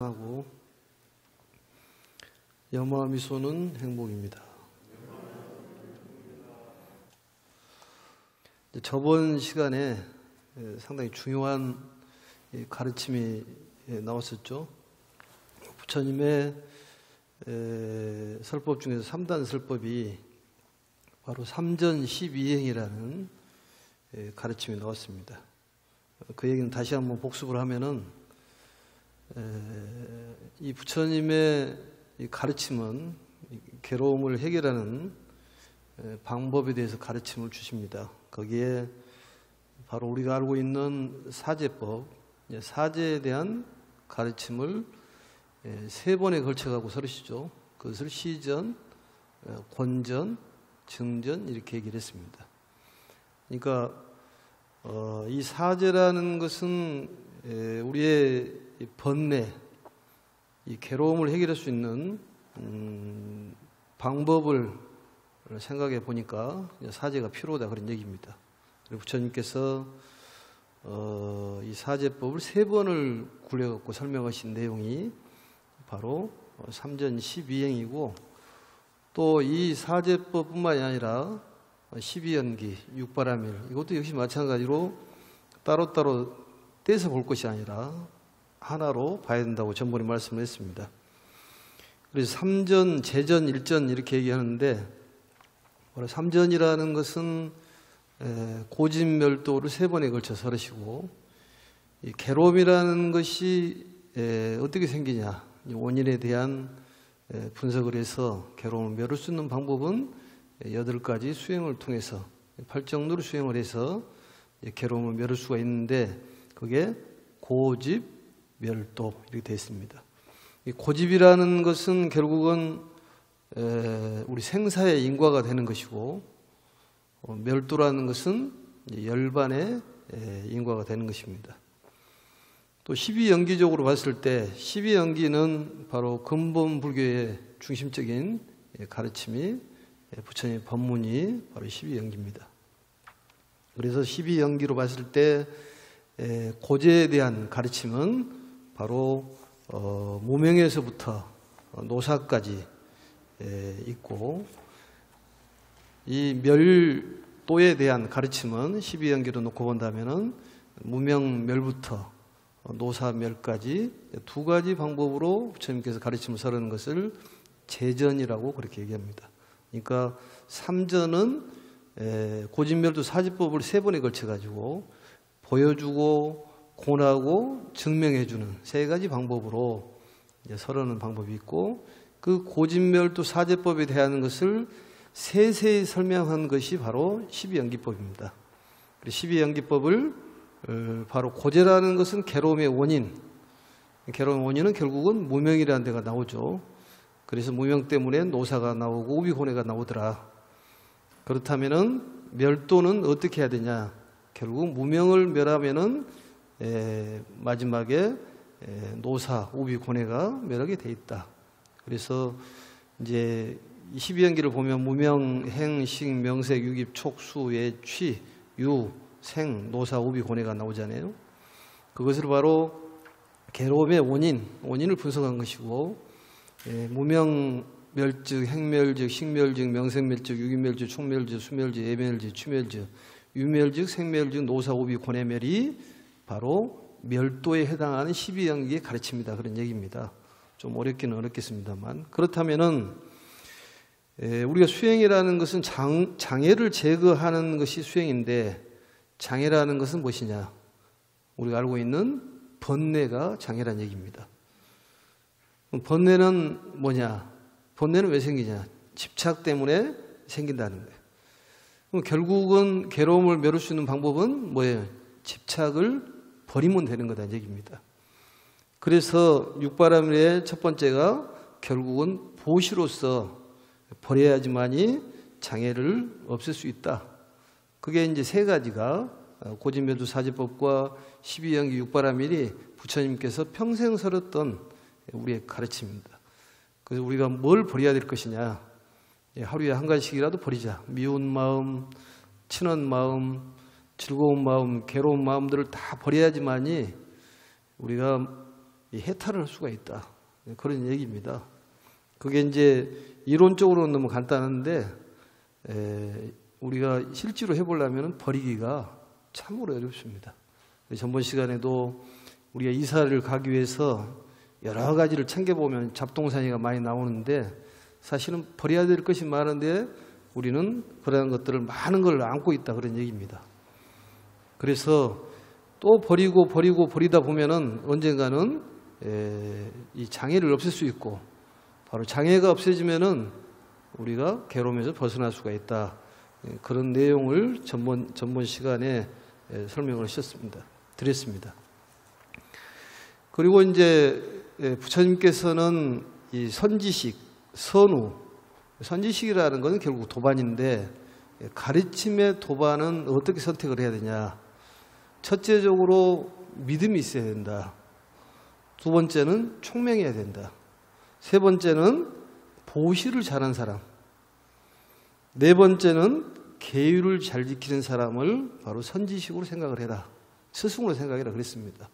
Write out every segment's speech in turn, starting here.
하고 염화 미소는 행복입니다. 저번 시간에 상당히 중요한 가르침이 나왔었죠. 부처님의 설법 중에서 3단 설법이 바로 삼전 12행이라는 가르침이 나왔습니다. 그 얘기는 다시 한번 복습을 하면은 이 부처님의 이 가르침은 괴로움을 해결하는 방법에 대해서 가르침을 주십니다. 거기에 바로 우리가 알고 있는 사제법, 사제에 대한 가르침을 세 번에 걸쳐가고 서르시죠. 그것을 시전, 권전, 증전 이렇게 얘기를 했습니다. 그러니까 이 사제라는 것은 우리의 번뇌, 이 괴로움을 해결할 수 있는 방법을 생각해 보니까 사제가 필요하다 그런 얘기입니다. 그리고 부처님께서 이 사제법을 세 번을 굴려갖고 설명하신 내용이 바로 삼전 12행이고 또 이 사제법뿐만이 아니라 12연기, 육바라밀 이것도 역시 마찬가지로 따로따로 떼서 볼 것이 아니라 하나로 봐야 된다고 전번에 말씀을 했습니다. 그래서 삼전, 재전, 일전 이렇게 얘기하는데 삼전이라는 것은 고진멸도를 세 번에 걸쳐 서르시고 이 괴로움이라는 것이 어떻게 생기냐 원인에 대한 분석을 해서 괴로움을 멸할 수 있는 방법은 8가지 수행을 통해서 8정도로 수행을 해서 괴로움을 멸할 수가 있는데 그게 고집, 멸도 이렇게 되어 있습니다. 이 고집이라는 것은 결국은 우리 생사의 인과가 되는 것이고 멸도라는 것은 열반의 인과가 되는 것입니다. 또 12연기적으로 봤을 때 12연기는 바로 근본 불교의 중심적인 가르침이 부처님의 법문이 바로 12연기입니다. 그래서 12연기로 봤을 때 고제에 대한 가르침은 바로 무명에서부터 노사까지 있고 이 멸도에 대한 가르침은 12연기로 놓고 본다면은 무명멸부터 노사멸까지 2가지 방법으로 부처님께서 가르침을 서르는 것을 재전이라고 그렇게 얘기합니다. 그러니까 삼전은 고진멸도 사지법을 3번에 걸쳐 가지고 보여주고 권하고 증명해주는 3가지 방법으로 서르는 방법이 있고 그 고진멸도 사제법에 대한 것을 세세히 설명한 것이 바로 12연기법입니다. 12연기법을 바로 고제라는 것은 괴로움의 원인, 괴로움의 원인은 결국은 무명이라는 데가 나오죠. 그래서 무명 때문에 노사가 나오고 우비고뇌가 나오더라. 그렇다면은 멸도는 어떻게 해야 되냐? 결국 무명을 멸하면은 마지막에 노사, 우비, 고뇌가 멸하게 돼 있다. 그래서 이제 12연기를 보면 무명, 행, 식, 명색, 유깁, 촉, 수, 예, 취, 유, 생, 노사, 우비, 고뇌가 나오잖아요. 그것을 바로 괴로움의 원인을 분석한 것이고 무명 멸즉, 행멸즉, 식멸즉, 명색멸즉, 유기멸즉, 촉멸즉, 수멸즉, 예멸즉, 취멸즉, 유멸즉, 생멸즉, 노사, 우비, 고뇌멸이 바로 멸도에 해당하는 12연기의 가르침이다 그런 얘기입니다. 좀 어렵기는 어렵겠습니다만 그렇다면은 우리가 수행이라는 것은 장애를 제거하는 것이 수행인데 장애라는 것은 무엇이냐? 우리가 알고 있는 번뇌가 장애란 얘기입니다. 번뇌는 뭐냐? 번뇌는 왜 생기냐? 집착 때문에 생긴다는 거예요. 그럼 결국은 괴로움을 멸할 수 있는 방법은 뭐예요? 집착을 버리면 되는 거다는 얘기입니다. 그래서 육바라밀의 첫 번째가 결국은 보시로서 버려야지만이 장애를 없앨 수 있다. 그게 이제 3가지가 고진멸도 사제법과 12연기 육바라밀이 부처님께서 평생 설했던 우리의 가르침입니다. 그래서 우리가 뭘 버려야 될 것이냐? 하루에 한 가지씩이라도 버리자. 미운 마음, 친한 마음, 즐거운 마음, 괴로운 마음들을 다 버려야지만이 우리가 이 해탈을 할 수가 있다. 그런 얘기입니다. 그게 이제 이론적으로는 너무 간단한데 우리가 실제로 해보려면 버리기가 참으로 어렵습니다. 전번 시간에도 우리가 이사를 가기 위해서 여러 가지를 챙겨보면 잡동사니가 많이 나오는데 사실은 버려야 될 것이 많은데 우리는 그러한 것들을 많은 걸 안고 있다, 그런 얘기입니다. 그래서 또 버리다 보면은 언젠가는 이 장애를 없앨 수 있고, 바로 장애가 없어지면은 우리가 괴로움에서 벗어날 수가 있다. 그런 내용을 전번 시간에 설명을 드렸습니다. 그리고 이제 부처님께서는 이 선지식, 선지식이라는 것은 결국 도반인데, 가르침의 도반은 어떻게 선택을 해야 되냐. 첫째적으로 믿음이 있어야 된다. 두 번째는 총명해야 된다. 세 번째는 보시를 잘한 사람. 네 번째는 계율을 잘 지키는 사람을 바로 선지식으로 생각을 해라. 스승으로 생각해라 그랬습니다.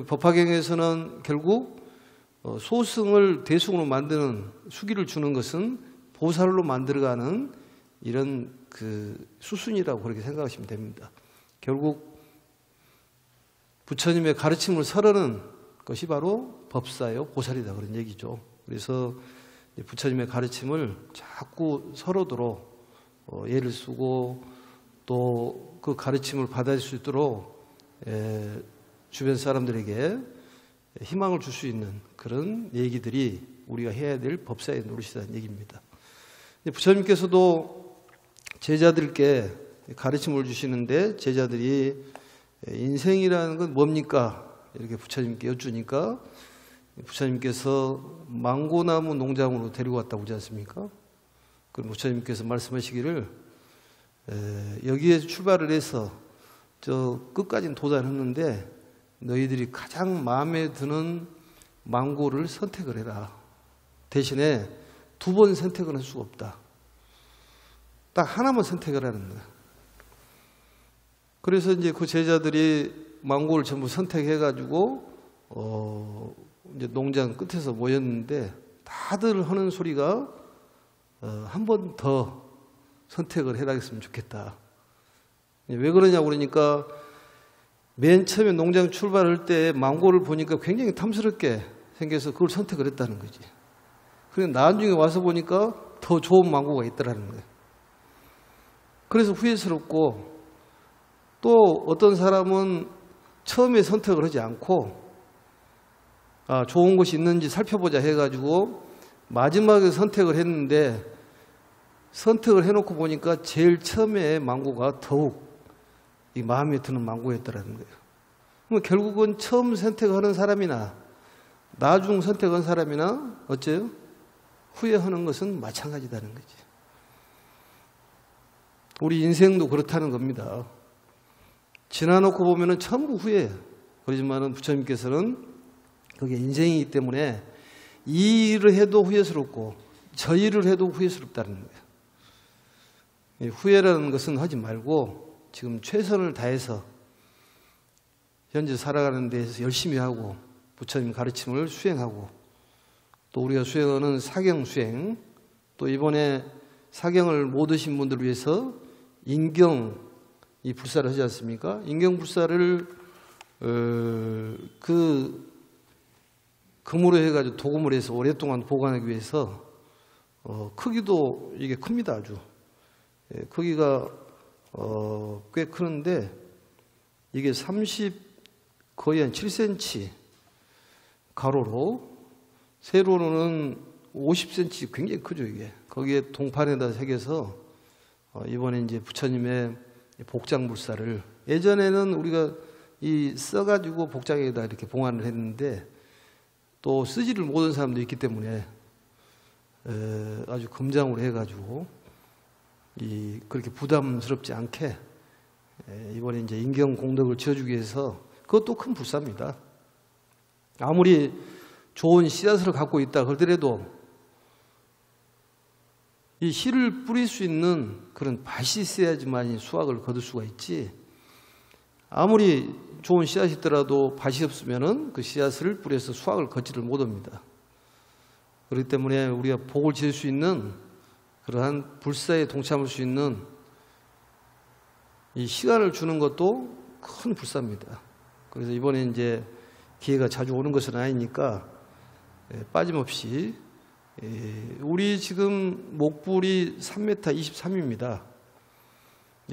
법화경에서는 결국 소승을 대승으로 만드는, 수기를 주는 것은 보살로 만들어가는 이런 그 수순이라고 그렇게 생각하시면 됩니다. 결국 부처님의 가르침을 설하는 것이 바로 법사요 보살이다, 그런 얘기죠. 그래서 부처님의 가르침을 자꾸 서로도록 예를 쓰고 또 그 가르침을 받아들일 수 있도록 주변 사람들에게 희망을 줄 수 있는 그런 얘기들이 우리가 해야 될 법사의 노릇이라는 얘기입니다. 부처님께서도 제자들께 가르침을 주시는데, 제자들이 인생이라는 건 뭡니까? 이렇게 부처님께 여쭈니까 부처님께서 망고나무 농장으로 데리고 갔다고 하지 않습니까? 그럼 부처님께서 말씀하시기를 여기에 출발을 해서 저 끝까지는 도달했는데 너희들이 가장 마음에 드는 망고를 선택을 해라. 대신에 두 번 선택을 할 수가 없다. 딱 하나만 선택을 하는 거야. 그래서 이제 그 제자들이 망고를 전부 선택해가지고 이제 농장 끝에서 모였는데, 다들 하는 소리가 한 번 더 선택을 해라겠으면 좋겠다. 왜 그러냐고 그러니까, 맨 처음에 농장 출발할 때 망고를 보니까 굉장히 탐스럽게 생겨서 그걸 선택을 했다는 거지. 그런데 나중에 와서 보니까 더 좋은 망고가 있더라는 거예요. 그래서 후회스럽고, 또 어떤 사람은 처음에 선택을 하지 않고 좋은 것이 있는지 살펴보자 해가지고 마지막에 선택을 했는데, 선택을 해놓고 보니까 제일 처음에 망고가 더욱 이 마음에 드는 망고였더라는 거예요. 그럼 결국은 처음 선택하는 사람이나 나중 선택한 사람이나 어째요? 후회하는 것은 마찬가지다는 거지. 우리 인생도 그렇다는 겁니다. 지나놓고 보면은 전부 후회해요. 그러지만은 부처님께서는 그게 인생이기 때문에 이 일을 해도 후회스럽고 저 일을 해도 후회스럽다는 거예요. 후회라는 것은 하지 말고 지금 최선을 다해서 현재 살아가는 데에서 열심히 하고 부처님 가르침을 수행하고, 또 우리가 수행하는 사경 수행, 또 이번에 사경을 못 하신 분들을 위해서 인경 이 불사를 하지 않습니까? 인경 불사를 그 금으로 해가지고 도금을 해서 오랫동안 보관하기 위해서 크기도 이게 큽니다. 아주 크기가 꽤 크는데 이게 거의 한 7cm 가로로, 세로로는 50cm, 굉장히 크죠 이게. 거기에 동판에다 새겨서 이번에 이제 부처님의 복장불사를, 예전에는 우리가 이 써가지고 복장에다 이렇게 봉안을 했는데 또 쓰지를 못한 사람도 있기 때문에 아주 금장으로 해가지고 그렇게 부담스럽지 않게 이번에 이제 인경 공덕을 지어주기 위해서, 그것도 큰 불사입니다. 아무리 좋은 씨앗을 갖고 있다 그러더라도 이 씨를 뿌릴 수 있는 그런 밭이 있어야지만 수확을 거둘 수가 있지, 아무리 좋은 씨앗이 있더라도 밭이 없으면은 그 씨앗을 뿌려서 수확을 걷지를 못합니다. 그렇기 때문에 우리가 복을 지을 수 있는 그러한 불사에 동참할 수 있는 이 시간을 주는 것도 큰 불사입니다. 그래서 이번에 이제 기회가 자주 오는 것은 아니니까 빠짐없이 우리 지금 목불이 3m 23입니다.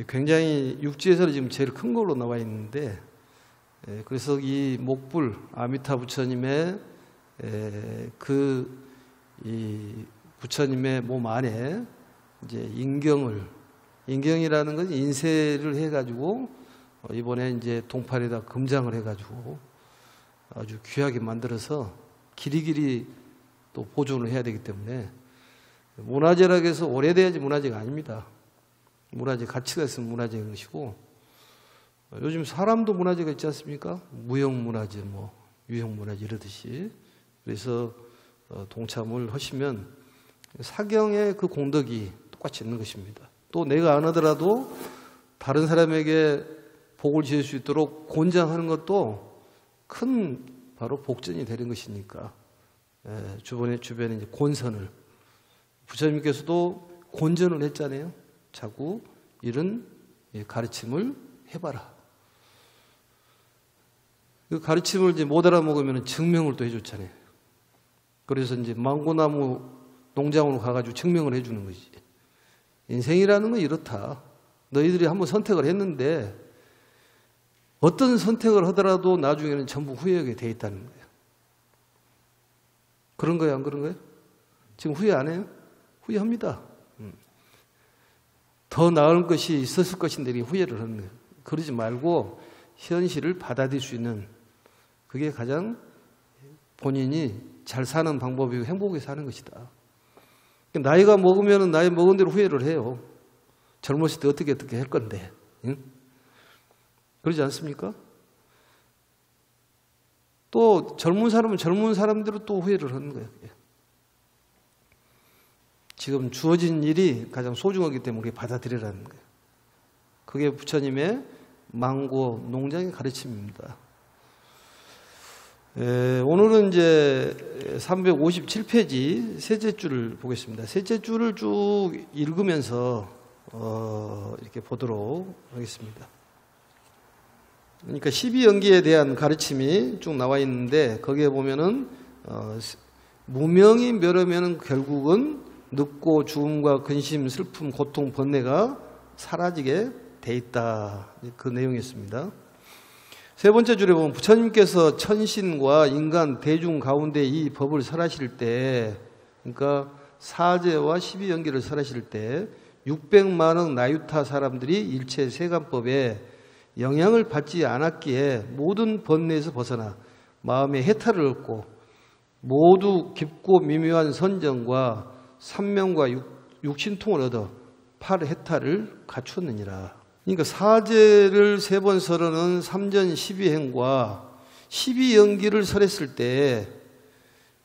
굉장히 육지에서는 지금 제일 큰 걸로 나와 있는데, 그래서 이 목불 아미타 부처님의 이 부처님의 몸 안에 이제 인경이라는 건 인쇄를 해가지고 이번에 이제 동판에다 금장을 해가지고 아주 귀하게 만들어서 길이길이 또 보존을 해야 되기 때문에, 문화재라고 해서 오래돼야지 문화재가 아닙니다. 문화재 가치가 있으면 문화재인 것이고, 요즘 사람도 문화재가 있지 않습니까? 무형문화재, 뭐 유형문화재 이러듯이. 그래서 동참을 하시면 사경의 그 공덕이 똑같이 있는 것입니다. 또 내가 안 하더라도 다른 사람에게 복을 지을 수 있도록 권장하는 것도 큰 바로 복전이 되는 것이니까, 주변에 이제 권선을, 부처님께서도 권전을 했잖아요. 자꾸 이런 가르침을 해봐라. 그 가르침을 이제 못 알아먹으면 증명을 또 해줬잖아요. 그래서 이제 망고나무 농장으로 가가지고 증명을 해주는 거지. 인생이라는 건 이렇다. 너희들이 한번 선택을 했는데 어떤 선택을 하더라도 나중에는 전부 후회하게 돼 있다는 거예요. 그런 거예요, 안 그런 거예요? 지금 후회 안 해요? 후회합니다. 더 나을 것이 있었을 것인데 후회를 하는 거예요. 그러지 말고 현실을 받아들일 수 있는, 그게 가장 본인이 잘 사는 방법이고 행복하게 사는 것이다. 나이가 먹으면 나이 먹은 대로 후회를 해요. 젊었을 때 어떻게 할 건데. 응? 그러지 않습니까? 또 젊은 사람은 젊은 사람대로 또 후회를 하는 거예요. 지금 주어진 일이 가장 소중하기 때문에 받아들이라는 거예요. 그게 부처님의 망고 농장의 가르침입니다. 오늘은 이제 357페이지 셋째 줄을 보겠습니다. 셋째 줄을 쭉 읽으면서 이렇게 보도록 하겠습니다. 그러니까 12연기에 대한 가르침이 쭉 나와 있는데, 거기에 보면은 무명이 멸하면은 결국은 늙고 죽음과 근심, 슬픔, 고통, 번뇌가 사라지게 돼 있다. 그 내용이었습니다. 세 번째 줄에 보면 부처님께서 천신과 인간, 대중 가운데 이 법을 설하실 때, 그러니까 사제와 12연기를 설하실 때 600만억 나유타 사람들이 일체 세간법에 영향을 받지 않았기에 모든 번뇌에서 벗어나 마음의 해탈을 얻고 모두 깊고 미묘한 선정과 삼명과 육신통을 얻어 팔해탈을 갖추었느니라. 그러니까 사제를 3번 설하는 삼전 12행과 12연기를 설했을 때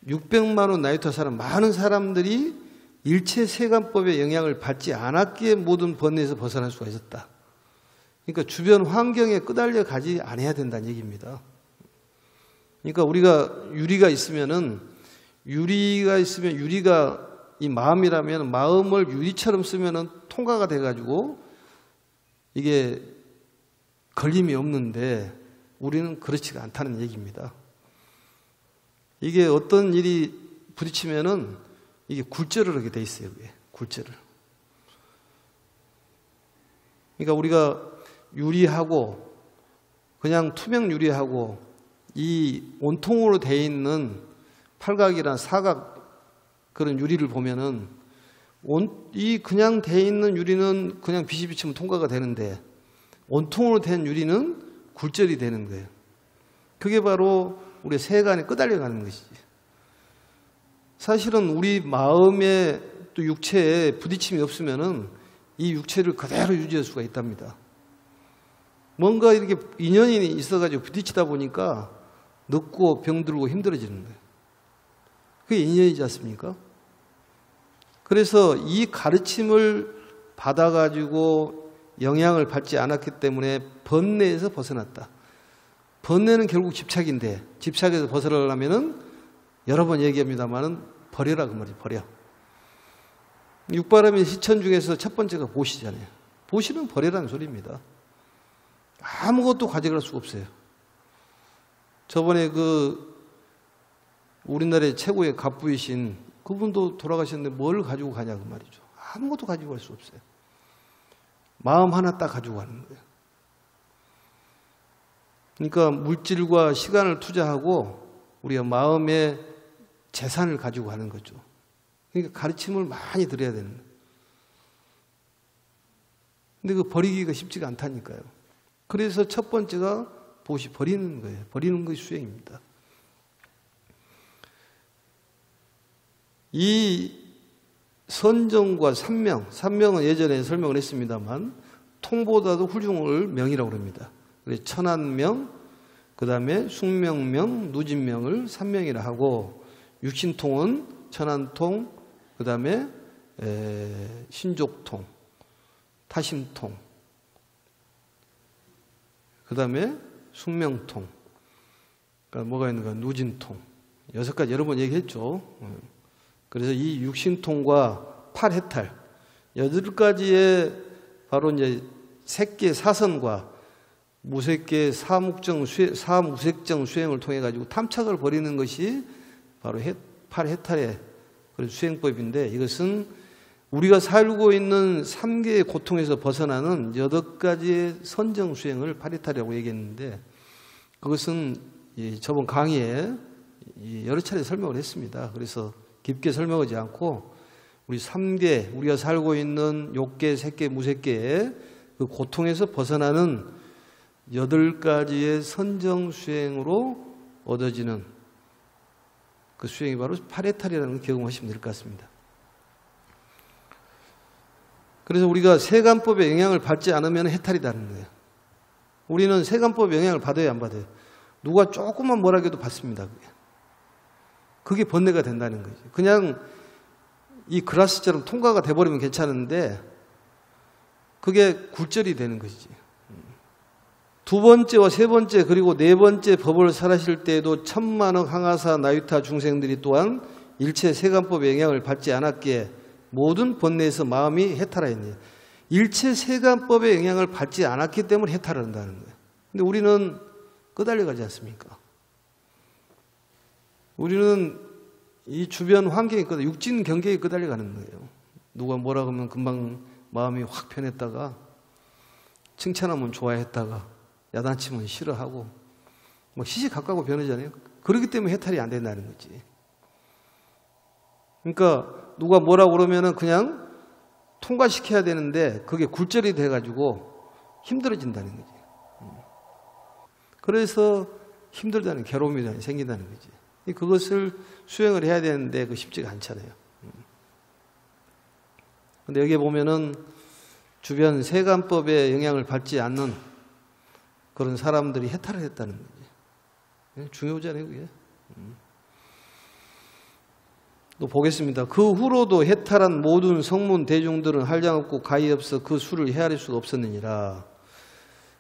600만 원 나이터 사람, 많은 사람들이 일체 세간법의 영향을 받지 않았기에 모든 번뇌에서 벗어날 수가 있었다. 그러니까 주변 환경에 끄달려 가지 않아야 된다는 얘기입니다. 그러니까 우리가 유리가 있으면 유리가 이 마음이라면 마음을 유리처럼 쓰면 통과가 돼가지고 이게 걸림이 없는데, 우리는 그렇지가 않다는 얘기입니다. 이게 어떤 일이 부딪히면은 이게 굴절을 하게 돼 있어요. 굴절을. 그러니까 우리가 유리하고 그냥 투명 유리하고 이 온통으로 돼 있는 팔각이나 사각 그런 유리를 보면은 이 그냥 돼 있는 유리는 그냥 빛이 비치면 통과가 되는데 온통으로 된 유리는 굴절이 되는 거예요. 그게 바로 우리 세간에 끄달려가는 것이지. 사실은 우리 마음에 또 육체에 부딪힘이 없으면은 이 육체를 그대로 유지할 수가 있답니다. 뭔가 이렇게 인연이 있어가지고 부딪히다 보니까 늙고 병들고 힘들어지는 거예요. 그게 인연이지 않습니까? 그래서 이 가르침을 받아가지고 영향을 받지 않았기 때문에 번뇌에서 벗어났다. 번뇌는 결국 집착인데 집착에서 벗어나려면은 여러 번 얘기합니다만은 버려라 그 말이에요. 버려. 육바라밀 실천 중에서 첫 번째가 보시잖아요. 보시는 버려라는 소리입니다. 아무것도 가져갈 수가 없어요. 저번에 우리나라의 최고의 갑부이신 그분도 돌아가셨는데 뭘 가지고 가냐 그 말이죠. 아무것도 가지고 갈 수 없어요. 마음 하나 딱 가지고 가는 거예요. 그러니까 물질과 시간을 투자하고 우리가 마음의 재산을 가지고 가는 거죠. 그러니까 가르침을 많이 들어야 되는 거예요. 근데 그 버리기가 쉽지가 않다니까요. 그래서 첫 번째가 버리는 거예요. 버리는 것이 수행입니다. 이 선정과 삼명은 예전에 설명을 했습니다만 통보다도 훌륭을 명이라고 합니다. 그래서 천안명, 그 다음에 숙명명, 누진명을 삼명이라 하고 육신통은 천안통, 그 다음에 신족통, 타심통, 그 다음에 숙명통, 그러니까 뭐가 있는가? 누진통. 6가지 여러 번 얘기했죠. 그래서 이 육신통과 8해탈 8가지의 바로 이제 색계 사선과 무색계 사무색정 수행을 통해 가지고 탐착을 버리는 것이 바로 8해탈의 그런 수행법인데, 이것은 우리가 살고 있는 3개의 고통에서 벗어나는 8가지의 선정 수행을 8해탈이라고 얘기했는데, 그것은 저번 강의에 여러 차례 설명을 했습니다. 그래서 깊게 설명하지 않고 우리 3계, 우리가 살고 있는 욕계, 색계, 무색계의 그 고통에서 벗어나는 8가지의 선정 수행으로 얻어지는 그 수행이 바로 8해탈이라는 걸 경험하시면 될 것 같습니다. 그래서 우리가 세간법의 영향을 받지 않으면 해탈이다는 거예요. 우리는 세간법의 영향을 받아요, 안 받아요? 누가 조금만 뭐라 해도 받습니다. 그게 번뇌가 된다는 거죠. 그냥 이 그라스처럼 통과가 돼버리면 괜찮은데 그게 굴절이 되는 것이지. 두 번째와 세 번째 그리고 네 번째 법을 설하실 때에도 천만억 항아사 나유타 중생들이 또한 일체 세간법의 영향을 받지 않았기에 모든 번뇌에서 마음이 해탈하였네요. 일체 세간법의 영향을 받지 않았기 때문에 해탈을 한다는 거예요. 근데 우리는 끄달려가지 않습니까? 우리는 이 주변 환경이 육진 경계에 끄달려가는 거예요. 누가 뭐라 하면 금방 마음이 확 편했다가 칭찬하면 좋아했다가 야단치면 싫어하고 뭐 시시각각으로 변하잖아요. 그렇기 때문에 해탈이 안 된다는 거지. 그러니까 누가 뭐라고 그러면은 그냥 통과시켜야 되는데 그게 굴절이 돼가지고 힘들어진다는 거지. 그래서 힘들다는 괴로움이 생긴다는 거지. 그것을 수행을 해야 되는데 그 쉽지가 않잖아요. 근데 여기 보면은 주변 세간법의 영향을 받지 않는 그런 사람들이 해탈을 했다는 거지. 중요하잖아요, 그게. 또 보겠습니다. 그 후로도 해탈한 모든 성문 대중들은 한량없고 가히 없어 그 수를 헤아릴 수가 없었느니라.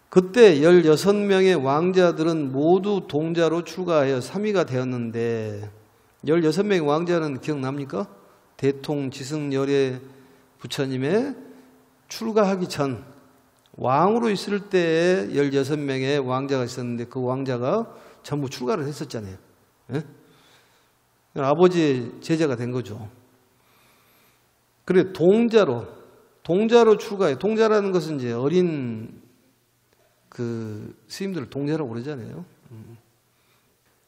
그때 16명의 왕자들은 모두 동자로 출가하여 3위가 되었는데 16명의 왕자는 기억납니까? 대통 지승열의 부처님의 출가하기 전 왕으로 있을 때에 16명의 왕자가 있었는데 그 왕자가 전부 출가를 했었잖아요. 예? 아버지 제자가 된 거죠. 그래 동자로 출가해. 동자라는 것은 이제 어린 그 스님들을 동자라고 그러잖아요.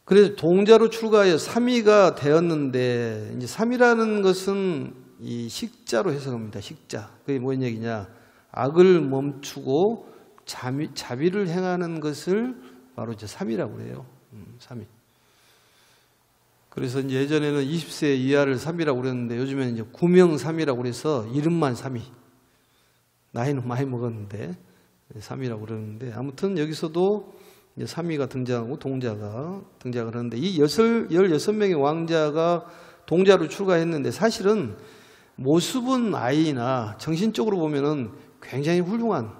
그래서 동자로 출가하여 3위가 되었는데, 이제 3위라는 것은 이 식자로 해석합니다. 식자. 그게 뭔 얘기냐? 악을 멈추고 자비를 행하는 것을 바로 이제 3위라고 그래요. 3위. 그래서 이제 예전에는 20세 이하를 3위라고 그랬는데 요즘에는 이제 구명 3위라고 그래서 이름만 3위. 나이는 많이 먹었는데 3위라고 그러는데, 아무튼 여기서도 이제 3위가 등장하고 동자가 등장을 하는데, 이 16명의 왕자가 동자로 출가했는데 사실은 모습은 아이나 정신적으로 보면은 굉장히 훌륭한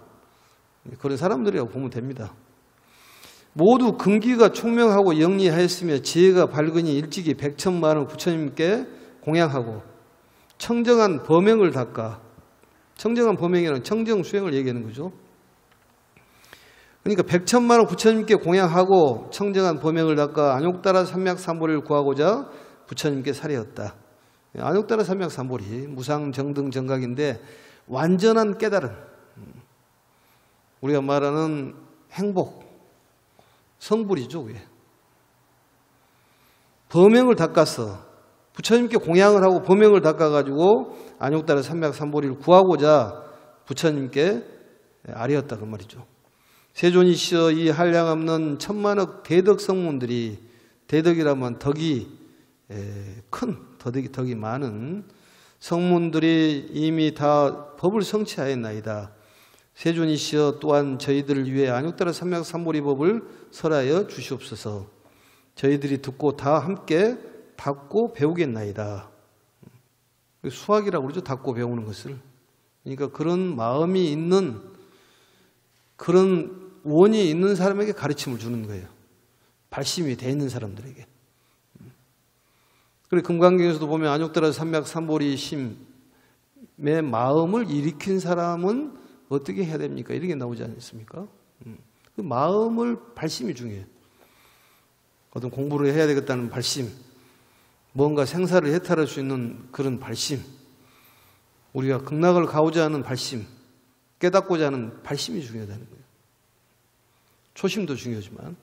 그런 사람들이라고 보면 됩니다. 모두 근기가 총명하고 영리하였으며 지혜가 밝으니 일찍이 백천만원 부처님께 공양하고 청정한 범행을 닦아. 청정한 범행이라는 청정수행을 얘기하는 거죠. 그러니까 백천만원 부처님께 공양하고 청정한 범행을 닦아 안욕따라 삼맥삼보리를 구하고자 부처님께 살해였다. 안욕따라 삼맥삼보리 무상정등 정각인데 완전한 깨달음, 우리가 말하는 행복, 성불이죠. 그게. 범행을 닦아서 부처님께 공양을 하고 범행을 닦아가지고 안욕따라 삼맥삼보리를 구하고자 부처님께 아뢰었다 그 말이죠. 세존이시여 이 한량없는 천만억 대덕 성문들이, 대덕이라면 덕이 큰, 덕이 많은 성문들이 이미 다 법을 성취하였나이다. 세존이시여 또한 저희들을 위해 안욕따라 삼맥삼보리 법을 설하여 주시옵소서. 저희들이 듣고 다 함께 닦고 배우겠나이다. 수학이라고 그러죠. 닦고 배우는 것을. 그러니까 그런 마음이 있는, 그런 원이 있는 사람에게 가르침을 주는 거예요. 발심이 돼 있는 사람들에게. 그리고 금강경에서도 보면 안욕따라 삼맥삼보리 심의 마음을 일으킨 사람은 어떻게 해야 됩니까? 이런 게 나오지 않습니까? 그 마음을, 발심이 중요해요. 어떤 공부를 해야 되겠다는 발심, 뭔가 생사를 해탈할 수 있는 그런 발심, 우리가 극락을 가고자 하는 발심, 깨닫고자 하는 발심이 중요하다는 거예요. 초심도 중요하지만.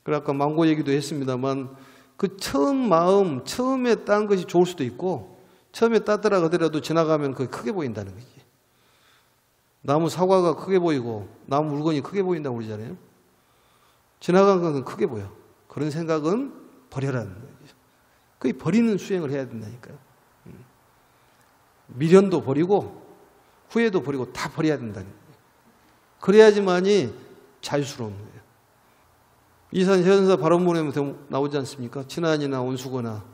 그래 아까 망고 얘기도 했습니다만 그 처음 마음, 처음에 딴 것이 좋을 수도 있고 처음에 땄더라 하더라도 지나가면 그게 크게 보인다는 거지. 나무 사과가 크게 보이고 나무 물건이 크게 보인다고 그러잖아요. 지나간 것은 크게 보여. 그런 생각은 버려라는 거죠. 그게 버리는 수행을 해야 된다니까요. 미련도 버리고 후회도 버리고 다 버려야 된다는 거예요. 그래야지만이 자유스러운 거예요. 이산 현사 발언문에 나오지 않습니까? 친한이나 온수거나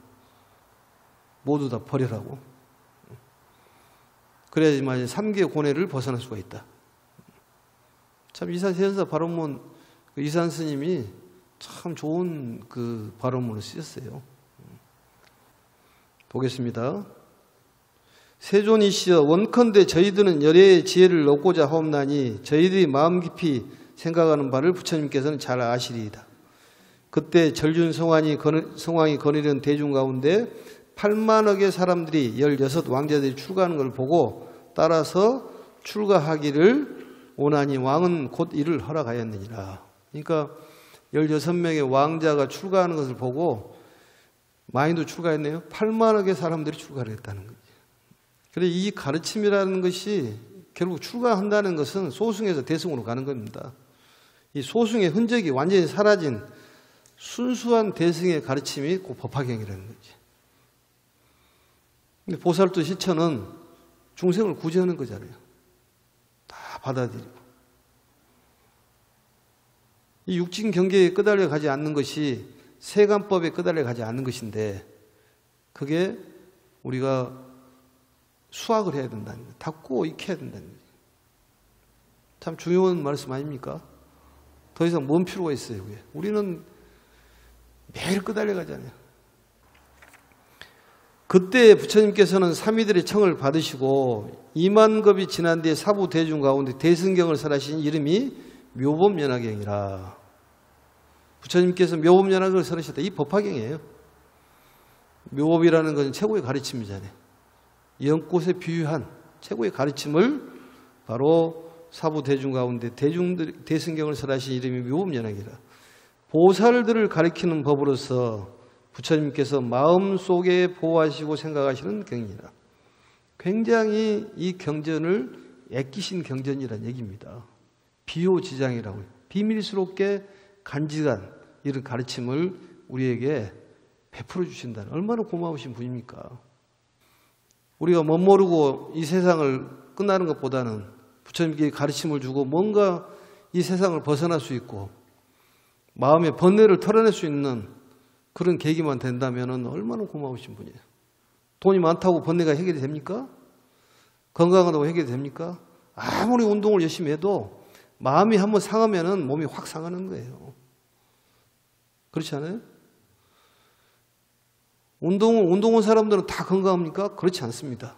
모두 다 버려라고. 그래야지만 삼계의 고뇌를 벗어날 수가 있다. 참 이산 현사 발언문 이산 스님이 참 좋은 그 발언문을 쓰셨어요. 보겠습니다. 세존이시여 원컨대 저희들은 열애의 지혜를 얻고자 하옵나니 저희들이 마음 깊이 생각하는 바를 부처님께서는 잘 아시리이다. 그때 절준성왕이 거느리는 대중 가운데 8만억의 사람들이 16왕자들이 출가하는 것을 보고 따라서 출가하기를 원하니 왕은 곧 이를 허락하였느니라. 그러니까 16명의 왕자가 출가하는 것을 보고 많이도 출가했네요. 8만억의 사람들이 출가를 했다는 거죠. 그래서 이 가르침이라는 것이 결국 출가한다는 것은 소승에서 대승으로 가는 겁니다. 이 소승의 흔적이 완전히 사라진 순수한 대승의 가르침이 그 법화경이라는 거지. 근데 보살도 실천은 중생을 구제하는 거잖아요. 다 받아들이고. 이 육진 경계에 끄달려 가지 않는 것이 세간법에 끄달려 가지 않는 것인데 그게 우리가 수학을 해야 된다는 거예요. 닫고 익혀야 된다는 거예요. 참 중요한 말씀 아닙니까? 더 이상 뭔 필요가 있어요. 그게. 우리는 매일 끄달려 가잖아요. 그때 부처님께서는 삼위들의 청을 받으시고 2만 겁이 지난 뒤에 사부 대중 가운데 대승경을 설하신 이름이 묘법연화경이라. 부처님께서 묘법연화경을 설하셨다. 이 법화경이에요. 묘법이라는 것은 최고의 가르침이잖아요. 연꽃에 비유한 최고의 가르침을 바로 사부 대중 가운데 대승경을 설하신 이름이 묘법연화경이라. 보살들을 가리키는 법으로서 부처님께서 마음속에 보호하시고 생각하시는 경이라. 굉장히 이 경전을 애끼신 경전이라는 얘기입니다. 비호지장이라고 해요. 비밀스럽게 간직한 이런 가르침을 우리에게 베풀어 주신다는 얼마나 고마우신 분입니까? 우리가 멋모르고 이 세상을 끝나는 것보다는 부처님께 가르침을 주고 뭔가 이 세상을 벗어날 수 있고 마음의 번뇌를 털어낼 수 있는 그런 계기만 된다면 얼마나 고마우신 분이에요. 돈이 많다고 번뇌가 해결이 됩니까? 건강하다고 해결이 됩니까? 아무리 운동을 열심히 해도 마음이 한번 상하면은 몸이 확 상하는 거예요. 그렇지 않아요? 운동한 사람들은 다 건강합니까? 그렇지 않습니다.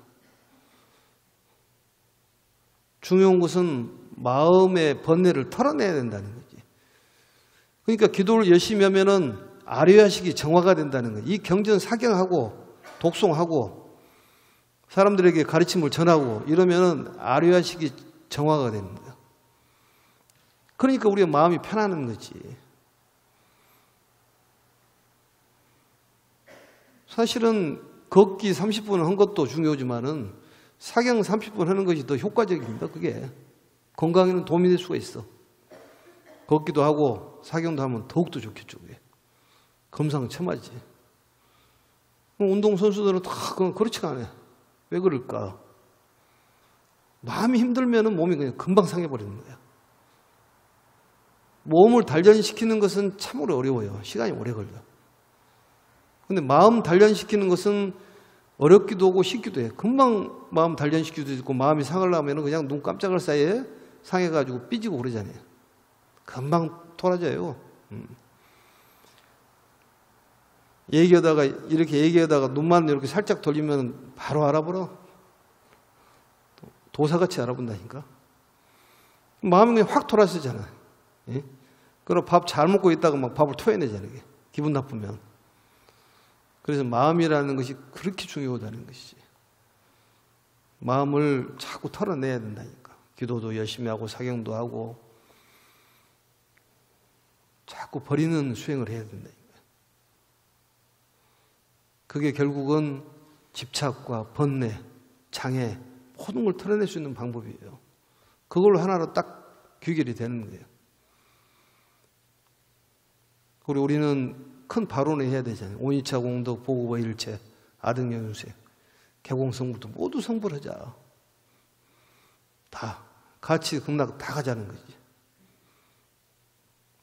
중요한 것은 마음의 번뇌를 털어내야 된다는 거지. 그러니까 기도를 열심히 하면은 아뢰야식이 정화가 된다는 거예요. 이 경전 사경하고 독송하고 사람들에게 가르침을 전하고 이러면은 아뢰야식이 정화가 되는 거예요. 그러니까 우리가 마음이 편안한 거지. 사실은 걷기 30분 한 것도 중요하지만은 사경 30분 하는 것이 더 효과적입니다. 그게 건강에는 도움이 될 수가 있어. 걷기도 하고 사경도 하면 더욱더 좋겠죠. 그게. 금상첨화지. 운동선수들은 다 그렇지가 않아요. 왜 그럴까? 마음이 힘들면은 몸이 그냥 금방 상해버리는 거야. 몸을 단련시키는 것은 참으로 어려워요. 시간이 오래 걸려. 근데 마음 단련시키는 것은 어렵기도 하고 쉽기도 해요. 금방 마음 단련시키기도 있고 마음이 상하려면 그냥 눈 깜짝할 사이에 상해가지고 삐지고 그러잖아요. 금방 돌아져요. 이렇게 얘기하다가 눈만 이렇게 살짝 돌리면 바로 알아보러. 도사같이 알아본다니까. 마음이 그냥 확 돌아서잖아. 예? 그럼 밥 잘 먹고 있다가 막 밥을 토해내잖아요. 기분 나쁘면. 그래서 마음이라는 것이 그렇게 중요하다는 것이지. 마음을 자꾸 털어내야 된다니까. 기도도 열심히 하고 사경도 하고 자꾸 버리는 수행을 해야 된다니까. 그게 결국은 집착과 번뇌, 장애 모든 걸 털어낼 수 있는 방법이에요. 그걸로 하나로 딱 귀결이 되는 거예요. 그리고 우리는 큰 발언을 해야 되잖아요. 오니차 공덕 보고와 일체 아등연유세 개공성불도 모두 성불하자. 다 같이 극락 다 가자는 거지.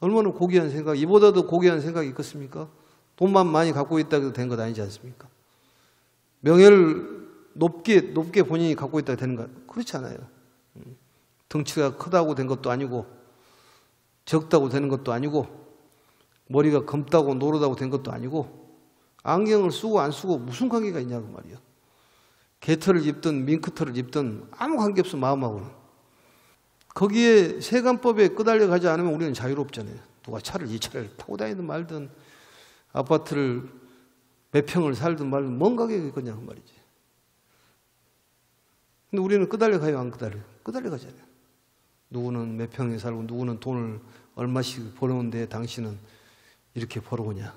얼마나 고귀한 생각, 이보다도 고귀한 생각이 있겠습니까? 돈만 많이 갖고 있다고 해도 된 것 아니지 않습니까? 명예를 높게 본인이 갖고 있다고 되는 것 그렇지 않아요. 덩치가 크다고 된 것도 아니고 적다고 되는 것도 아니고 머리가 검다고 노르다고 된 것도 아니고 안경을 쓰고 안 쓰고 무슨 관계가 있냐고 말이야. 개털을 입든 밍크털을 입든 아무 관계없어 마음하고는. 거기에 세간법에 끄달려 가지 않으면 우리는 자유롭잖아요. 누가 이 차를 타고 다니든 말든 아파트를 몇 평을 살든 말든 뭔 가격이 있겠냐고 말이지. 근데 우리는 끄달려 가요, 안 끄달려? 끄달려 가잖아요. 누구는 몇 평에 살고 누구는 돈을 얼마씩 벌어오는데 당신은 이렇게 벌어오냐.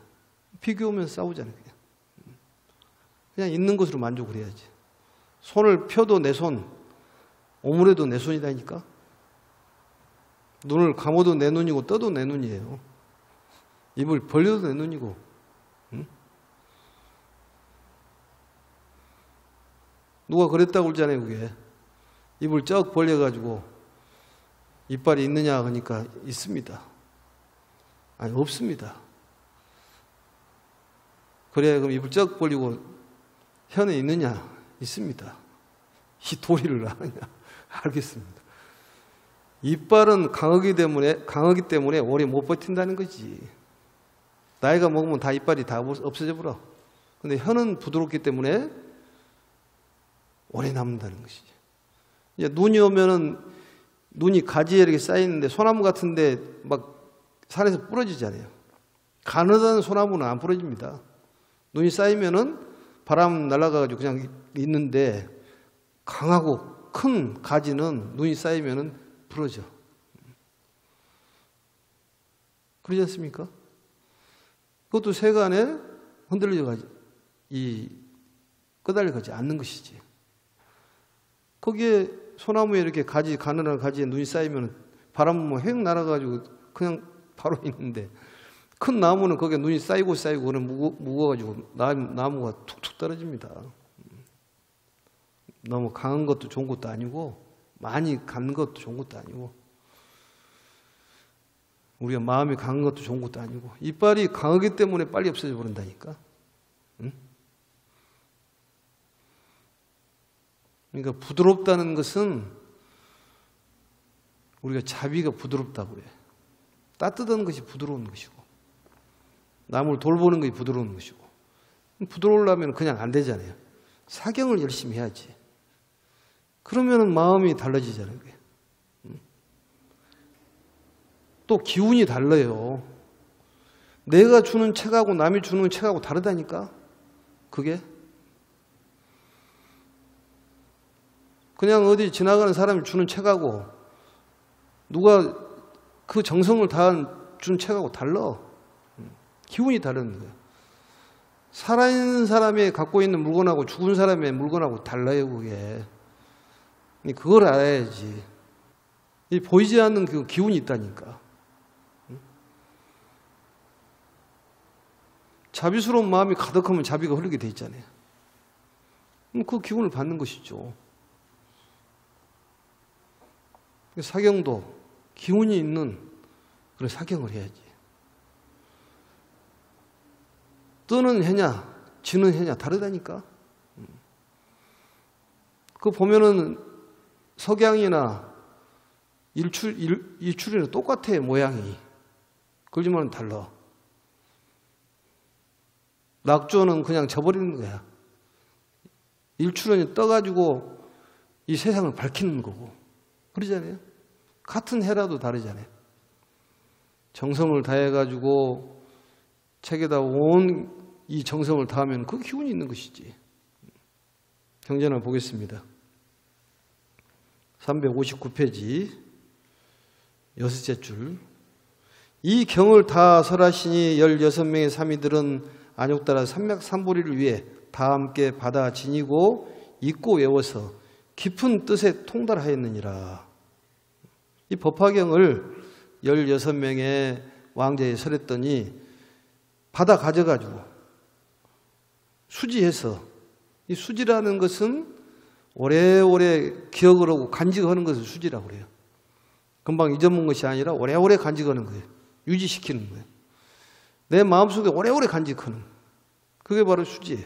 비교하면서 싸우잖아요. 그냥 있는 것으로 만족을 해야지. 손을 펴도 내 손, 오므려도 내 손이다니까. 눈을 감아도 내 눈이고 떠도 내 눈이에요. 입을 벌려도 내 눈이고. 응? 누가 그랬다고 그러잖아요. 그게. 입을 쩍 벌려가지고 이빨이 있느냐 하니까 있습니다. 아니 없습니다. 그래 그럼 입을 쩍 벌리고 혀는 있느냐? 있습니다. 이 도리를 아느냐? 알겠습니다. 이빨은 강하기 때문에 오래 못 버틴다는 거지. 나이가 먹으면 다 이빨이 다 없어져 버려. 근데 혀는 부드럽기 때문에 오래 남는다는 것이지. 이제 눈이 오면은 눈이 가지에 이렇게 쌓이는데 소나무 같은데 막 산에서 부러지잖아요. 가느다란 소나무는 안 부러집니다. 눈이 쌓이면은 바람 날아가가지고 그냥 있는데 강하고 큰 가지는 눈이 쌓이면은 부러져. 그러지 않습니까? 그것도 세간에 흔들려가지, 끄달려가지 않는 것이지. 거기에 소나무에 이렇게 가느다란 가지에 눈이 쌓이면 바람 불면 휙 날아가지고 그냥 바로 있는데 큰 나무는 거기에 눈이 쌓이고 그냥 무거워가지고 나무가 툭툭 떨어집니다. 너무 강한 것도 좋은 것도 아니고 많이 간 것도 좋은 것도 아니고 우리가 마음이 강한 것도 좋은 것도 아니고 이빨이 강하기 때문에 빨리 없어져 버린다니까. 응? 그러니까 부드럽다는 것은 우리가 자비가 부드럽다고 그래요. 따뜻한 것이 부드러운 것이고 남을 돌보는 것이 부드러운 것이고 부드러우려면 그냥 안 되잖아요. 사경을 열심히 해야지. 그러면 마음이 달라지잖아요. 또 기운이 달라요. 내가 주는 책하고 남이 주는 책하고 다르다니까. 그게 그냥 어디 지나가는 사람이 주는 책하고 누가 그 정성을 다한 준 책하고 달라. 기운이 다른 거예요. 살아있는 사람이 갖고 있는 물건하고 죽은 사람의 물건하고 달라요. 그게. 그걸 알아야지. 보이지 않는 그 기운이 있다니까. 자비스러운 마음이 가득하면 자비가 흐르게 돼 있잖아요. 그 기운을 받는 것이죠. 사경도 기운이 있는 그런 사경을 해야지. 뜨는 해냐, 지는 해냐 다르다니까. 그거 보면은 석양이나 일출이나 똑같아, 모양이. 그러지만 달라. 낙조는 그냥 져버리는 거야. 일출은 떠가지고 이 세상을 밝히는 거고. 그러잖아요. 같은 해라도 다르잖아요. 정성을 다해가지고 책에다 온 이 정성을 다하면 그 기운이 있는 것이지. 경전을 보겠습니다. 359페이지 여섯째 줄. 이 경을 다 설하시니 16명의 사미들은 안욕따라 삼맥삼보리를 위해 다 함께 받아 지니고 읽고 외워서 깊은 뜻에 통달하였느니라. 이 법화경을 16명의 왕자에 설했더니 받아 가져가지고 수지해서, 이 수지라는 것은 오래오래 기억을 하고 간직하는 것을 수지라고 그래요. 금방 잊어먹은 것이 아니라 오래오래 간직하는 거예요. 유지시키는 거예요. 내 마음속에 오래오래 간직하는, 그게 바로 수지예요.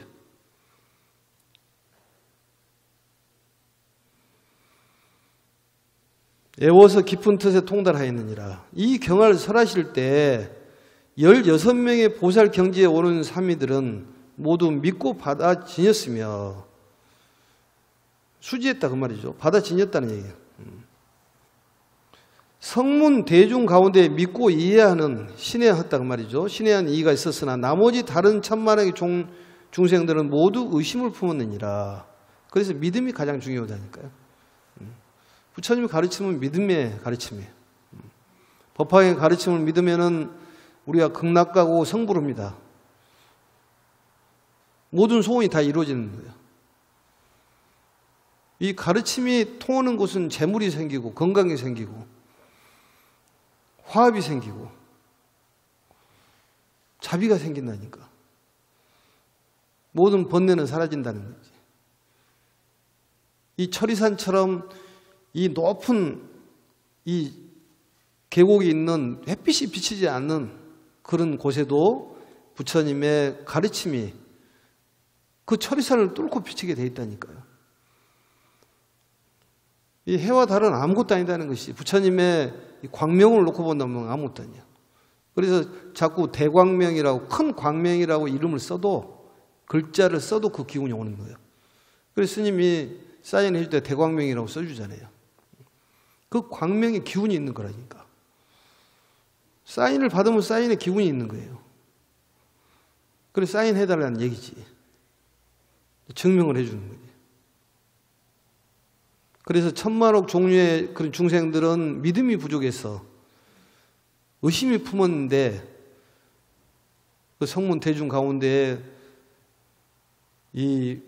애워서 깊은 뜻에 통달하였느니라. 이 경을 설하실 때 16명의 보살 경지에 오른 사미들은 모두 믿고 받아 지녔으며, 수지했다 그 말이죠. 받아 지녔다는 얘기예요. 성문 대중 가운데 믿고 이해하는 신뢰했다 그 말이죠. 신뢰한 이의가 있었으나 나머지 다른 천만의 중생들은 모두 의심을 품었느니라. 그래서 믿음이 가장 중요하다니까요. 부처님의 가르침은 믿음의 가르침이에요. 법화의 가르침을 믿으면은 우리가 극락가고 성불합니다. 모든 소원이 다 이루어지는 거예요. 이 가르침이 통하는 곳은 재물이 생기고 건강이 생기고 화합이 생기고 자비가 생긴다니까. 모든 번뇌는 사라진다는 거지. 이 철이산처럼 이 높은 이 계곡이 있는 햇빛이 비치지 않는 그런 곳에도 부처님의 가르침이 그 철이산을 뚫고 비치게 돼 있다니까요. 이 해와 달은 아무것도 아니다는 것이, 부처님의 광명을 놓고 본다면 아무것도 아니야. 그래서 자꾸 대광명이라고, 큰 광명이라고 이름을 써도, 글자를 써도 그 기운이 오는 거예요. 그래서 스님이 사인해 줄 때 대광명이라고 써주잖아요. 그 광명에 기운이 있는 거라니까. 사인을 받으면 사인에 기운이 있는 거예요. 그래서 사인해달라는 얘기지. 증명을 해주는 거지. 그래서 천만억 종류의 그런 중생들은 믿음이 부족해서 의심이 품었는데, 그 성문 대중 가운데 이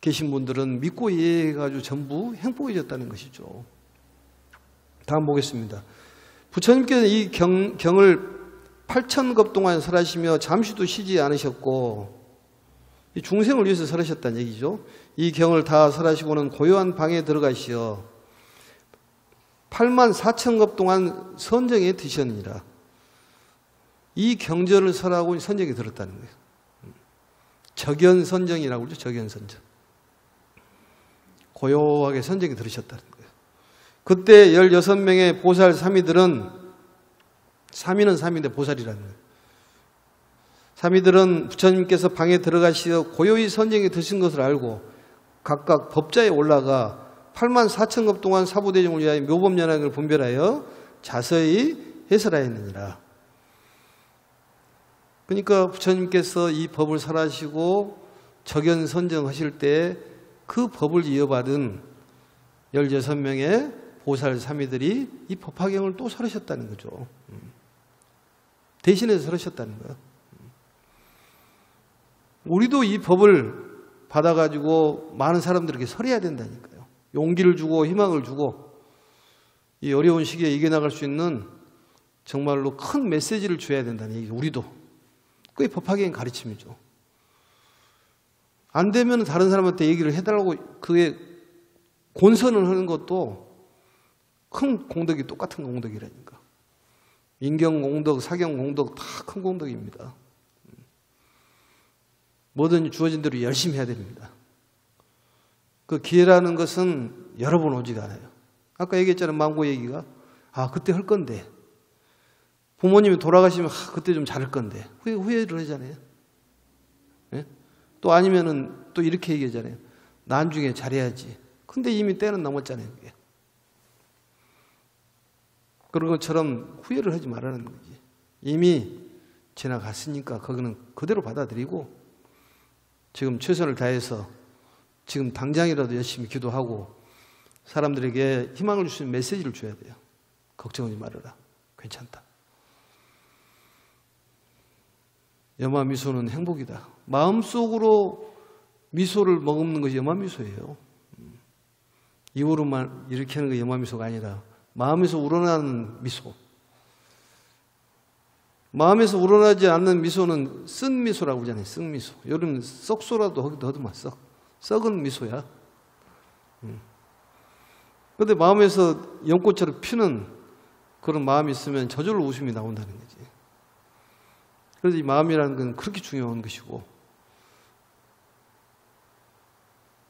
계신 분들은 믿고 이해해가지고 전부 행복해졌다는 것이죠. 다음 보겠습니다. 부처님께서 이 경을 8,000겁 동안 설하시며 잠시도 쉬지 않으셨고, 이 중생을 위해서 설하셨다는 얘기죠. 이 경을 다 설하시고는 고요한 방에 들어가시어 84,000겁 동안 선정에 드셨느니라. 이 경전을 설하고 선정에 들었다는 거예요. 적연선정이라고 그러죠. 적연선정. 고요하게 선정에 들으셨다는 거예요. 그때 16명의 보살 사미들은, 사미는 사미인데 보살이라는 거예요. 사미들은 부처님께서 방에 들어가시어 고요히 선정에 드신 것을 알고 각각 법자에 올라가 84,000급 동안 사부대중을 위하여 묘법연학을 분별하여 자세히 해설하였느니라. 그러니까 부처님께서 이 법을 설하시고 적연 선정하실 때 그 법을 이어받은 16명의 보살 사미들이 이 법화경을 또 설하셨다는 거죠. 대신해서 설하셨다는 거예요. 우리도 이 법을 받아가지고 많은 사람들에게 설해야 된다니까요. 용기를 주고 희망을 주고 이 어려운 시기에 이겨나갈 수 있는 정말로 큰 메시지를 줘야 된다는 얘기죠. 우리도. 그게 법화경의 가르침이죠. 안 되면 다른 사람한테 얘기를 해달라고 그게 권선을 하는 것도 큰 공덕이 똑같은 공덕이라니까. 인경공덕, 사경공덕 다 큰 공덕입니다. 뭐든 주어진 대로 열심히 해야 됩니다. 그 기회라는 것은 여러 번 오지가 않아요. 아까 얘기했잖아요. 망고 얘기가. 그때 할 건데. 부모님이 돌아가시면 그때 좀 잘할 건데. 후회를 하잖아요. 네? 또 아니면은 또 이렇게 얘기하잖아요. 나중에 잘해야지. 근데 이미 때는 넘었잖아요. 그게. 그런 것처럼 후회를 하지 말라는 거지. 이미 지나갔으니까 거기는 그대로 받아들이고 지금 최선을 다해서 지금 당장이라도 열심히 기도하고 사람들에게 희망을 줄 수 있는 메시지를 줘야 돼요. 걱정하지 말아라. 괜찮다. 염화미소는 행복이다. 마음속으로 미소를 머금는 것이 염화미소예요. 입으로만 이렇게 하는 게 염화미소가 아니라 마음에서 우러나는 미소. 마음에서 우러나지 않는 미소는 쓴 미소라고 그러잖아요. 쓴 미소. 여러분 썩소라도 거기다 더듬어. 썩은 미소야. 그런데 마음에서 연꽃처럼 피는 그런 마음이 있으면 저절로 웃음이 나온다는 거지. 그래서 이 마음이라는 건 그렇게 중요한 것이고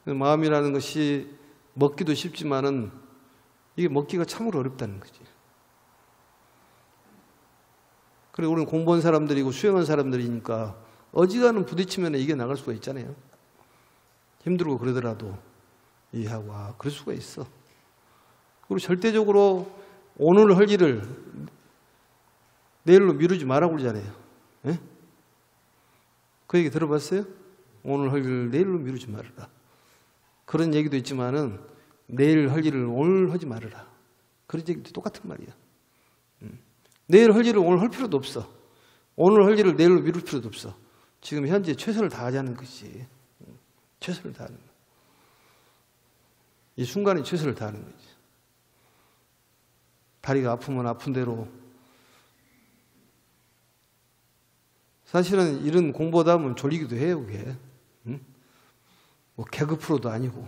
마음이라는 것이 먹기도 쉽지만은 이게 먹기가 참으로 어렵다는 거지. 그리고 우리는 공부한 사람들이고 수행한 사람들이니까 어지간한 부딪히면 이겨나갈 수가 있잖아요. 힘들고 그러더라도 이해하고 그럴 수가 있어. 그리고 절대적으로 오늘 할 일을 내일로 미루지 말라고 그러잖아요. 예? 그 얘기 들어봤어요? 오늘 할 일을 내일로 미루지 말아라. 그런 얘기도 있지만은 내일 할 일을 오늘 하지 말아라. 그런 얘기도 똑같은 말이야. 내일 할 일을 오늘 할 필요도 없어. 오늘 할 일을 내일로 미룰 필요도 없어. 지금 현재 최선을 다하자는 것이지. 최선을 다하는 거. 이 순간에 최선을 다하는 거지. 다리가 아프면 아픈 대로. 사실은 이런 공부하다 보면 졸리기도 해요, 그게. 뭐 개그 프로도 아니고.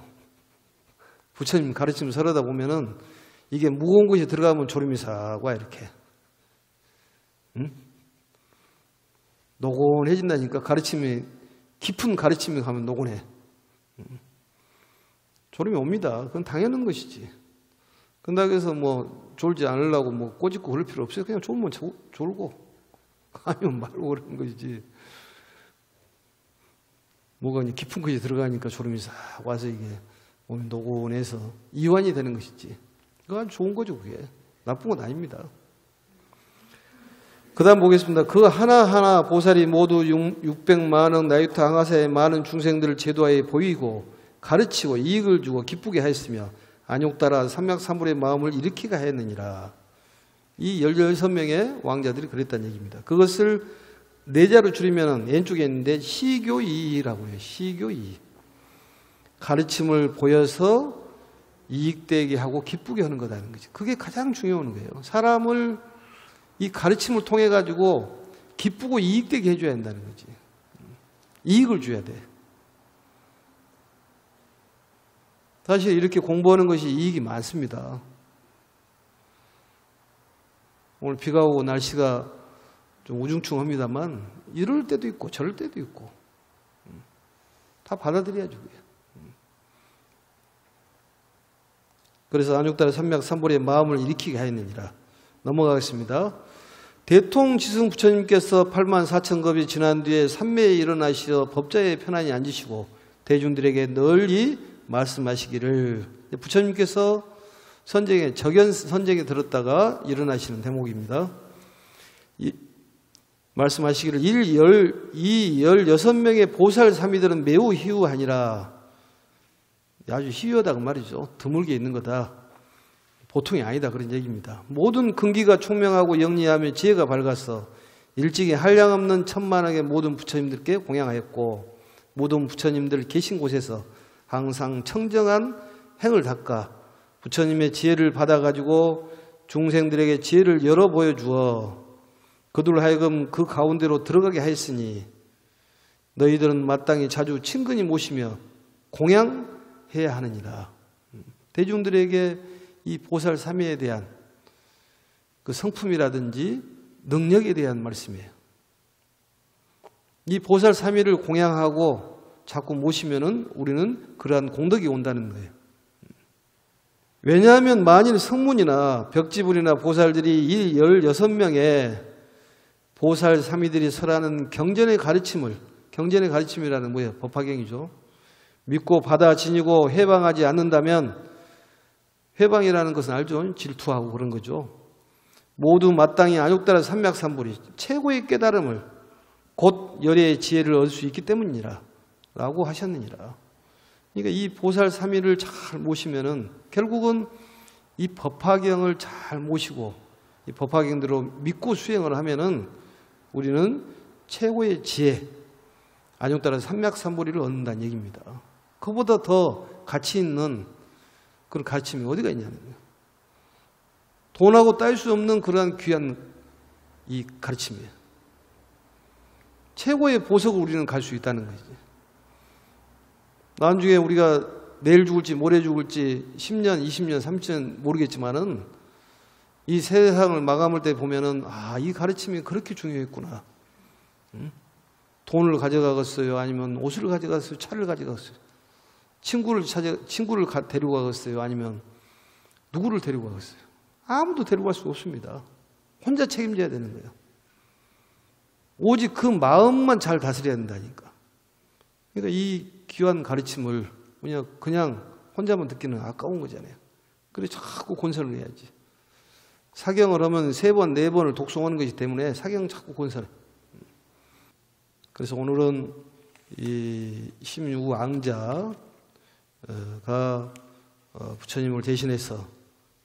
부처님 가르침 설하다 보면은 이게 무거운 곳에 들어가면 졸음이 싹 와, 이렇게. 노곤해진다니까. 가르침이, 깊은 가르침이 가면 노곤해. 졸음이 옵니다. 그건 당연한 것이지. 그런다고 해서 뭐 졸지 않으려고 뭐 꼬집고 그럴 필요 없어요. 그냥 졸면 졸고 아니면 말고 그러는 것이지. 뭐가 깊은 곳에 들어가니까 졸음이 싹 와서 이게 몸이 노곤해서 이완이 되는 것이지. 그거 아주 좋은 거죠, 그게. 나쁜 건 아닙니다. 그 다음 보겠습니다. 그 하나하나 보살이 모두 600만억 나유타 항하사의 많은 중생들을 제도하에 보이고 가르치고 이익을 주고 기쁘게 하였으며 안욕따라 삼약삼불의 마음을 일으키게 하였느니라. 이 16명의 왕자들이 그랬다는 얘기입니다. 그것을 네자로 줄이면 왼쪽에 있는데 시교이라고 해요. 시교이. 가르침을 보여서 이익되게 하고 기쁘게 하는 거다는 거지. 그게 가장 중요한 거예요. 사람을 이 가르침을 통해 가지고 기쁘고 이익되게 해줘야 한다는 거지. 이익을 줘야 돼. 사실 이렇게 공부하는 것이 이익이 많습니다. 오늘 비가 오고 날씨가 좀 우중충합니다만 이럴 때도 있고 저럴 때도 있고 다 받아들여야죠. 그래서 안욕달의 삼맥삼보리의 마음을 일으키게 하였느니라. 넘어가겠습니다. 대통지승 부처님께서 84,000겁이 지난 뒤에 삼매에 일어나시어 법자의 편안히 앉으시고 대중들에게 널리 말씀하시기를, 부처님께서 적연 선쟁에 들었다가 일어나시는 대목입니다. 말씀하시기를 16명의 보살삼위들은 매우 희유하니라. 아주 희유하다고 말이죠. 드물게 있는 거다. 보통이 아니다, 그런 얘기입니다. 모든 근기가 총명하고 영리하며 지혜가 밝아서 일찍이 한량없는 천만억의 모든 부처님들께 공양하였고, 모든 부처님들 계신 곳에서 항상 청정한 행을 닦아 부처님의 지혜를 받아가지고 중생들에게 지혜를 열어 보여주어 그들 하여금 그 가운데로 들어가게 하였으니 너희들은 마땅히 자주 친근히 모시며 공양해야 하느니라. 대중들에게 이 보살 삼위에 대한 그 성품이라든지 능력에 대한 말씀이에요. 이 보살 삼위를 공양하고 자꾸 모시면은 우리는 그러한 공덕이 온다는 거예요. 왜냐하면 만일 성문이나 벽지불이나 보살들이 16명의 보살 삼위들이 설하는 경전의 가르침을, 경전의 가르침이라는 뭐예요? 법화경이죠. 믿고 받아 지니고 해방하지 않는다면, 해방이라는 것은 알죠? 질투하고 그런 거죠. 모두 마땅히 안욕달의 삼맥삼보리 최고의 깨달음을 곧 열의 지혜를 얻을 수 있기 때문이라 라고 하셨느니라. 그러니까 이 보살 삼위를 잘 모시면은 결국은 이 법화경을 잘 모시고 이 법화경대로 믿고 수행을 하면은 우리는 최고의 지혜, 안욕달의 삼맥삼보리를 얻는다는 얘기입니다. 그보다 더 가치 있는 그런 가르침이 어디가 있냐는 거예요. 돈하고 딸 수 없는 그러한 귀한 이 가르침이에요. 최고의 보석을 우리는 갈 수 있다는 거지. 나중에 우리가 내일 죽을지 모레 죽을지 10년, 20년, 30년 모르겠지만은 이 세상을 마감할 때 보면은 이 가르침이 그렇게 중요했구나. 돈을 가져가겠어요? 아니면 옷을 가져갔어요? 차를 가져갔어요? 친구를 데리고 가겠어요? 아니면 누구를 데리고 가겠어요? 아무도 데리고 갈 수 없습니다. 혼자 책임져야 되는 거예요. 오직 그 마음만 잘 다스려야 된다니까. 그러니까 이 귀한 가르침을 그냥 혼자만 듣기는 아까운 거잖아요. 그래서 자꾸 건설을 해야지. 사경을 하면 3번, 4번을 독송하는 것이기 때문에 사경 자꾸 건설해. 그래서 오늘은 이 16왕자가 부처님을 대신해서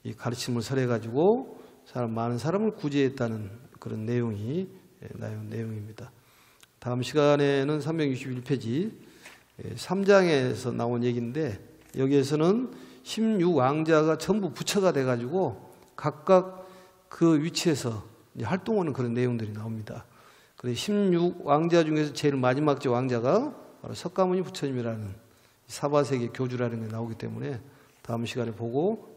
이 가르침을 설해가지고 많은 사람을 구제했다는 그런 내용이 내용입니다. 다음 시간에는 361페이지 3장에서 나온 얘기인데, 여기에서는 16왕자가 전부 부처가 돼가지고 각각 그 위치에서 활동하는 그런 내용들이 나옵니다. 그래서 16왕자 중에서 제일 마지막 왕자가 바로 석가모니 부처님이라는 사바세계 교주라는 게 나오기 때문에 다음 시간에 보고